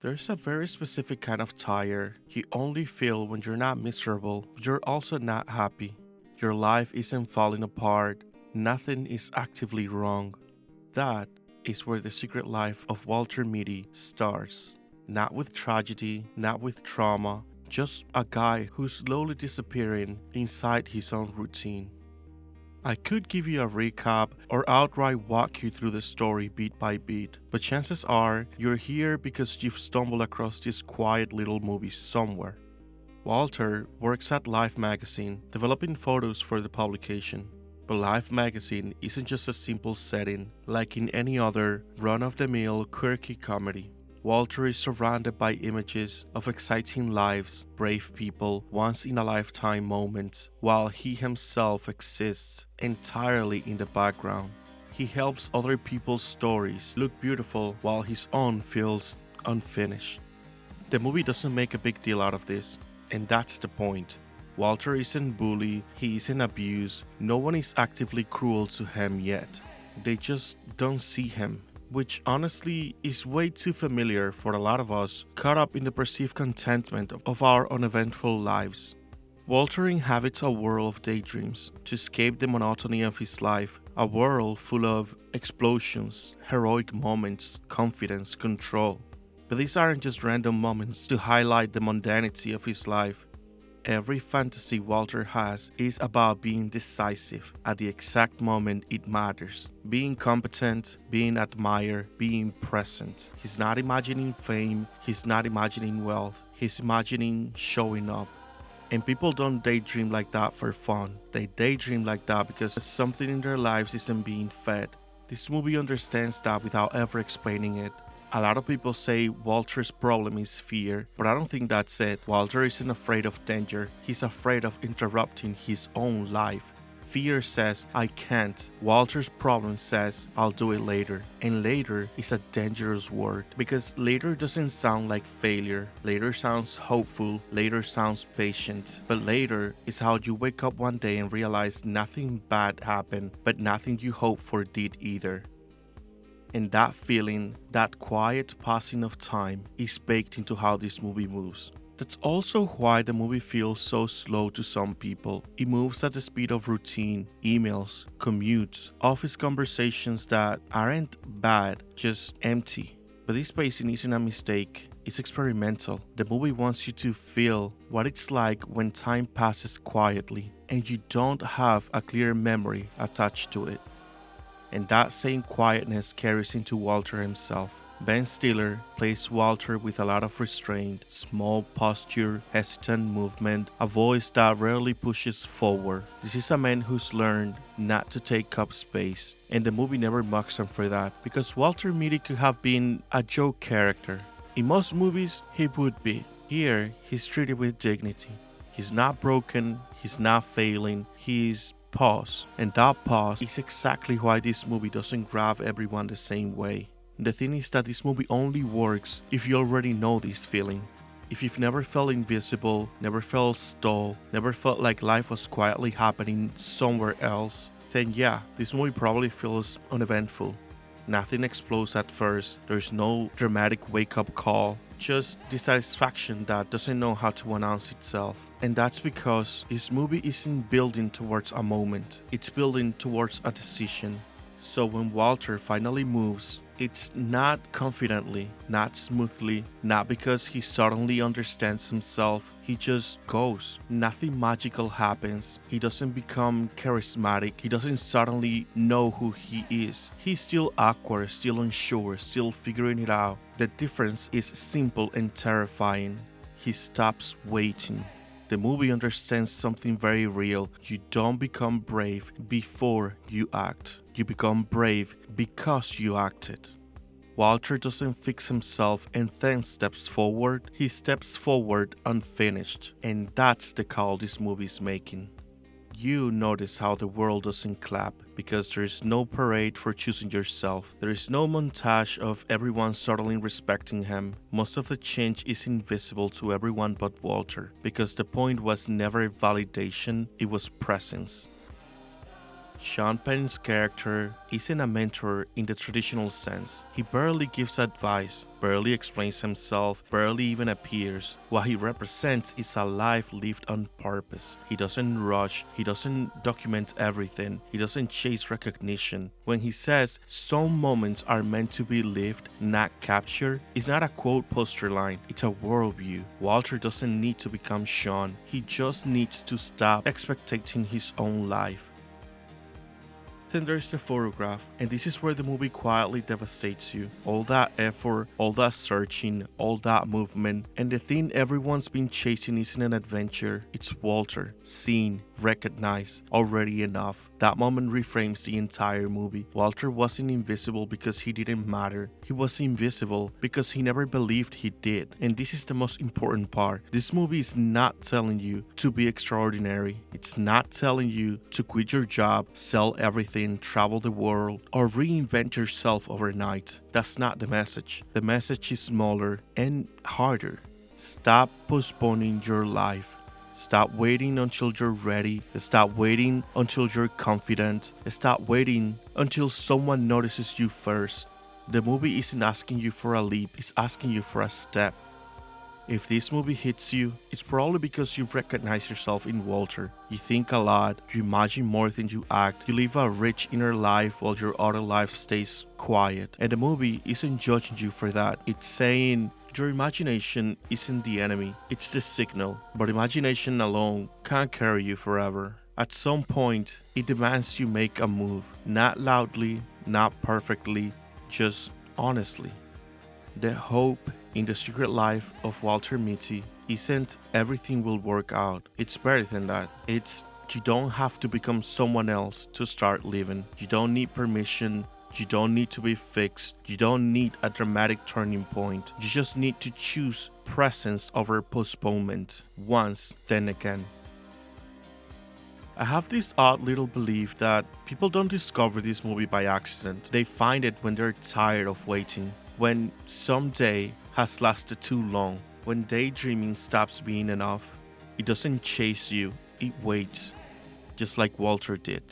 There's a very specific kind of tire you only feel when you're not miserable, but you're also not happy. Your life isn't falling apart, nothing is actively wrong. That is where the secret life of Walter Mitty starts. Not with tragedy, not with trauma, just a guy who's slowly disappearing inside his own routine. I could give you a recap or outright walk you through the story beat by beat, but chances are you're here because you've stumbled across this quiet little movie somewhere. Walter works at Life magazine, developing photos for the publication. But Life magazine isn't just a simple setting like in any other run of the mill quirky comedy. Walter is surrounded by images of exciting lives, brave people, once in a lifetime moments, while he himself exists entirely in the background. He helps other people's stories look beautiful while his own feels unfinished. The movie doesn't make a big deal out of this, and that's the point. Walter isn't bullied, he isn't abused, no one is actively cruel to him yet. They just don't see him, which honestly is way too familiar for a lot of us caught up in the perceived contentment of our uneventful lives. Walter inhabits a world of daydreams to escape the monotony of his life, a world full of explosions, heroic moments, confidence, control. But these aren't just random moments to highlight the mundanity of his life. Every fantasy Walter has is about being decisive at the exact moment it matters. Being competent, being admired, being present. He's not imagining fame, he's not imagining wealth, he's imagining showing up. And people don't daydream like that for fun. They daydream like that because something in their lives isn't being fed. This movie understands that without ever explaining it. A lot of people say Walter's problem is fear, but I don't think that's it. Walter isn't afraid of danger, he's afraid of interrupting his own life. Fear says, I can't. Walter's problem says, I'll do it later. And later is a dangerous word because later doesn't sound like failure. Later sounds hopeful, later sounds patient. But later is how you wake up one day and realize nothing bad happened, but nothing you hoped for did either. And that feeling, that quiet passing of time, is baked into how this movie moves. That's also why the movie feels so slow to some people. It moves at the speed of routine, emails, commutes, office conversations that aren't bad, just empty. But this pacing isn't a mistake, it's experimental. The movie wants you to feel what it's like when time passes quietly and you don't have a clear memory attached to it. And that same quietness carries into Walter himself. Ben Stiller plays Walter with a lot of restraint, small posture, hesitant movement, a voice that rarely pushes forward. This is a man who's learned not to take up space, and the movie never mocks him for that, because Walter Mitty could have been a joke character. In most movies, he would be. Here, he's treated with dignity. He's not broken, he's not failing, he's pause. And that pause is exactly why this movie doesn't grab everyone the same way. The thing is that this movie only works if you already know this feeling. If you've never felt invisible, never felt stalled, never felt like life was quietly happening somewhere else, then yeah, this movie probably feels uneventful. Nothing explodes at first, there's no dramatic wake-up call, just dissatisfaction that doesn't know how to announce itself. And that's because this movie isn't building towards a moment, it's building towards a decision. So when Walter finally moves, it's not confidently, not smoothly, not because he suddenly understands himself. He just goes. Nothing magical happens. He doesn't become charismatic. He doesn't suddenly know who he is. He's still awkward, still unsure, still figuring it out. The difference is simple and terrifying. He stops waiting. The movie understands something very real. You don't become brave before you act. You become brave because you acted. Walter doesn't fix himself and then steps forward. He steps forward unfinished. And that's the call this movie is making. You notice how the world doesn't clap because there is no parade for choosing yourself. There is no montage of everyone suddenly respecting him. Most of the change is invisible to everyone but Walter because the point was never validation, it was presence. Sean Penn's character isn't a mentor in the traditional sense. He barely gives advice, barely explains himself, barely even appears. What he represents is a life lived on purpose. He doesn't rush, he doesn't document everything, he doesn't chase recognition. When he says some moments are meant to be lived, not captured, it's not a quote poster line, it's a worldview. Walter doesn't need to become Sean, he just needs to stop expecting his own life. Then there's the photograph, and this is where the movie quietly devastates you. All that effort, all that searching, all that movement, and the thing everyone's been chasing isn't an adventure, it's Walter, seen, recognized, already enough. That moment reframes the entire movie. Walter wasn't invisible because he didn't matter. He was invisible because he never believed he did. And this is the most important part. This movie is not telling you to be extraordinary. It's not telling you to quit your job, sell everything, travel the world, or reinvent yourself overnight. That's not the message. The message is smaller and harder. Stop postponing your life. Stop waiting until you're ready. Stop waiting until you're confident. Stop waiting until someone notices you first. The movie isn't asking you for a leap, it's asking you for a step. If this movie hits you, it's probably because you recognize yourself in Walter. You think a lot, you imagine more than you act, you live a rich inner life while your outer life stays quiet. And the movie isn't judging you for that. It's saying, your imagination isn't the enemy, it's the signal. But imagination alone can't carry you forever. At some point, it demands you make a move. Not loudly, not perfectly, just honestly. The hope in the secret life of Walter Mitty isn't everything will work out. It's better than that. It's you don't have to become someone else to start living. You don't need permission. You don't need to be fixed. You don't need a dramatic turning point. You just need to choose presence over postponement. Once, then again. I have this odd little belief that people don't discover this movie by accident. They find it when they're tired of waiting. When someday has lasted too long. When daydreaming stops being enough. It doesn't chase you, it waits. Just like Walter did.